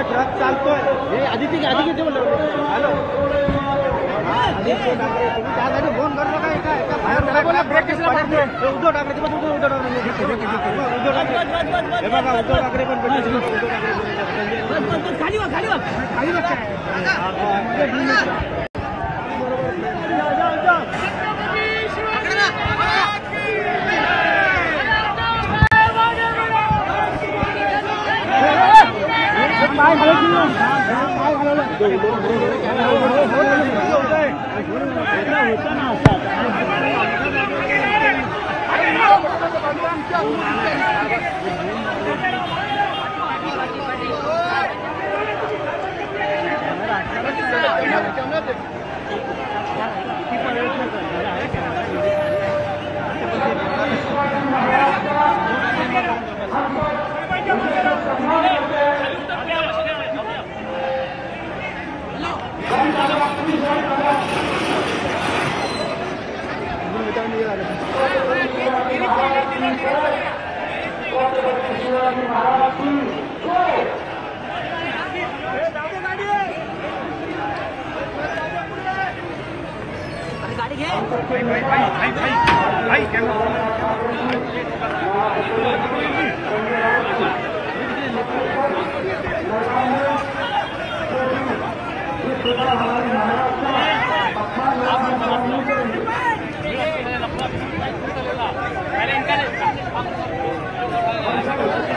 Truck चालतोय हे आदित्य बोललो हॅलो आदित्य ठाकरे तुम्ही त्यासाठी फोन करू नका काय ब्रेक कशाला मारतोय उद्धव ठाकरे हे बघा उद्धव ठाकरे पण खाली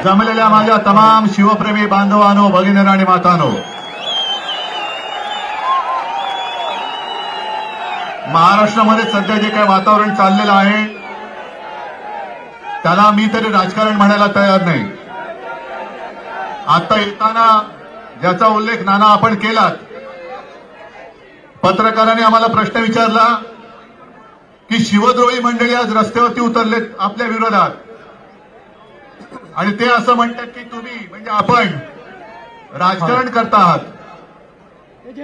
जमलेल्या माझ्या तमाम शिवप्रेमी बांधवांनो, भगिनींनो आणि मातांनो, महाराष्ट्रामध्ये सध्या जे काही वातावरण चाललेलं आहे त्याला मी तरी राजकारण म्हणायला तयार नाही. आता येताना ज्याचा उल्लेख नाना आपण केलात, पत्रकारांनी आम्हाला प्रश्न विचारला की शिवद्रोही मंडळी आज रस्त्यावरती उतरलेत आपल्या विरोधात आणि ते असं म्हणतात की तुम्ही म्हणजे आपण राजकारण करता आहात.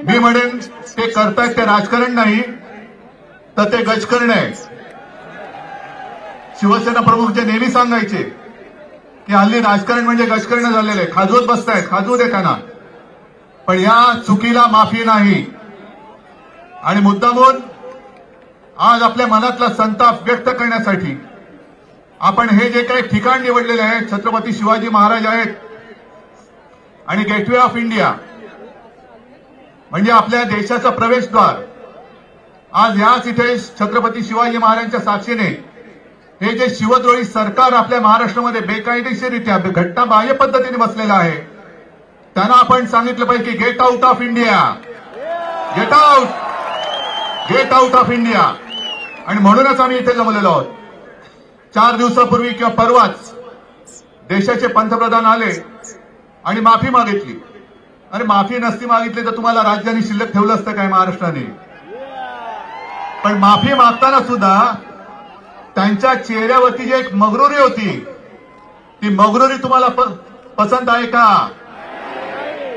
मी म्हणेन ते करतायत ते राजकारण नाही तर ते गजकरण आहे. शिवसेना प्रमुख जे नेहमी सांगायचे की हल्ली राजकारण म्हणजे गजकरण झालेलं आहे, खाजवत बसतायत, खाजवू दे त्यांना, पण या चुकीला माफी नाही. आणि मुद्दामून आज आपल्या मनातला संताप व्यक्त करण्यासाठी आपण हे जे काही ठिकाण निवडलेले आहे, छत्रपती शिवाजी महाराज आहेत आणि गेटवे ऑफ इंडिया म्हणजे आपल्या देशाचा प्रवेशद्वार, आज याच इथे छत्रपती शिवाजी महाराजांच्या साक्षीने हे जे शिवद्रोही सरकार आपल्या महाराष्ट्रामध्ये बेकायदेशीररित्या घटनाबाह्य पद्धतीने बसलेलं आहे, त्यांना आपण सांगितलं पाहिजे की gate out of India, gate out of India. आणि म्हणूनच आम्ही इथे जमलेलो आहोत. 4 दिवसापूर्वी किंवा परवाच देशाचे पंतप्रधान आले आणि माफी मागितली. अरे माफी नसती मागितली तर तुम्हाला राज्याने शिल्लक ठेवलं असतं काय महाराष्ट्राने? पण माफी मागताना सुद्धा त्यांच्या चेहऱ्यावरती जी एक मगरुरी होती, ती मगरुरी तुम्हाला पसंत आहे का?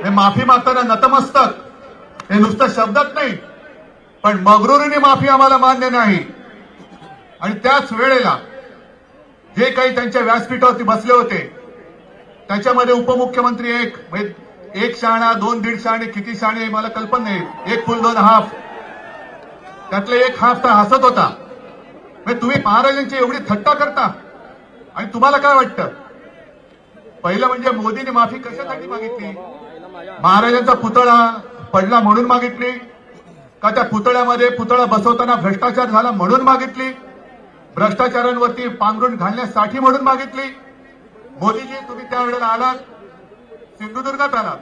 हे माफी मागताना नतमस्तक, हे नुसतं शब्दात नाही पण मगरुरीने माफी आम्हाला मान्य नाही. आणि त्याच वेळेला जे काही त्यांच्या व्यासपीठावरती बसले होते त्याच्यामध्ये उपमुख्यमंत्री एक शहाणा, 2-1.5 शहाणे, किती शहाणे मला कल्पना नाही, 1 फुल 2 हाफ, त्यातले 1 हाफ तर हसत होता. तुम्ही महाराजांची एवढी थट्टा करता आणि तुम्हाला काय वाटतं? पहिलं म्हणजे मोदींनी माफी कशासाठी मागितली? महाराजांचा पुतळा पडला म्हणून मागितली का त्या पुतळ्यामध्ये पुतळा बसवताना भ्रष्टाचार झाला म्हणून मागितली? भ्रष्टाचारांवरती पांघरून घालण्यासाठी म्हणून मागितली? मोदीजी तुम्ही त्यावेळेला आलात, सिंधुदुर्गात आलात,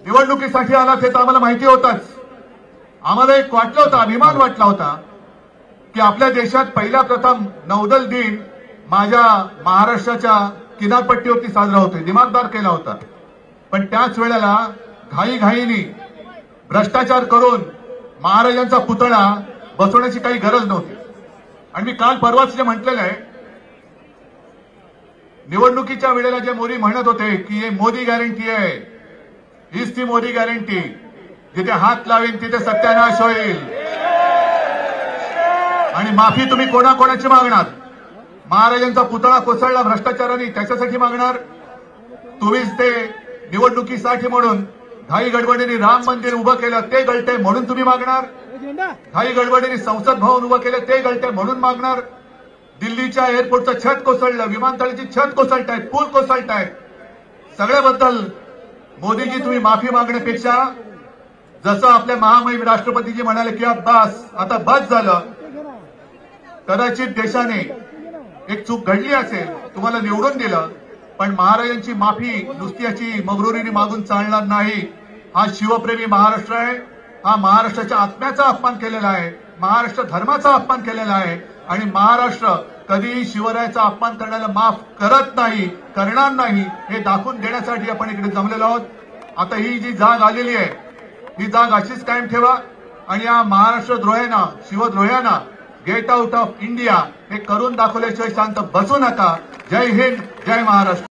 निवडणुकीसाठी आलात हे तर आम्हाला माहिती होताच. आम्हाला एक वाटलं होतं, अभिमान वाटला होता की आपल्या देशात पहिला प्रथम नौदल दिन माझ्या महाराष्ट्राच्या किनारपट्टीवरती साजरा होतोय, दिमागदार केला होता. पण त्याच वेळेला घाईघाईनी भ्रष्टाचार करून महाराजांचा पुतळा बसवण्याची काही गरज नव्हती. आणि मी काल परवाच जे म्हटलेलं आहे, निवडणुकीच्या वेळेला जे मोदी म्हणत होते की हे मोदी गॅरंटी आहे, हीच ती मोदी गॅरंटी, जिथे हात लावेन तिथे सत्यानाश होईल. आणि माफी तुम्ही कोणाकोणाची मागणार? महाराजांचा पुतळा कोसळला भ्रष्टाचाराने, त्याच्यासाठी मागणार? तुम्हीच ते निवडणुकीसाठी म्हणून घाई गडबडीने राम मंदिर उभं केलं ते गळते म्हणून तुम्ही मागणार? घाई गडबडीने संसद भवन उभं केलं ते गळते म्हणून मागणार? दिल्लीच्या एअरपोर्टचं छत कोसळलं, विमानतळाची छत कोसळतायत, पूल कोसळतायत, सगळ्याबद्दल मोदीजी तुम्ही माफी मागण्यापेक्षा जसं आपल्या महामहिम राष्ट्रपतीजी म्हणाले की आता बस झालं. कदाचित देशाने एक चूक घडली असेल, तुम्हाला निवडून दिलं, पण महाराजांची माफी नुसती याची मगरुरीने मागून चालणार नाही. हा शिवप्रेमी महाराष्ट्र आहे, हा महाराष्ट्राच्या आत्म्याचा अपमान केलेला आहे, महाराष्ट्र धर्माचा अपमान केलेला आहे. आणि महाराष्ट्र कधीही शिवरायाचा अपमान करण्याला माफ करत नाही, करणार नाही, हे दाखवून देण्यासाठी आपण इकडे जमलेलो आहोत. आता ही जी जाग आलेली आहे, ही जाग अशीच कायम ठेवा आणि या महाराष्ट्र द्रोह्यांना, शिवद्रोह्यांना गेट आउट ऑफ इंडिया हे करून दाखवल्याशिवाय शांत बसू नका. जय हिंद, जय महाराष्ट्र.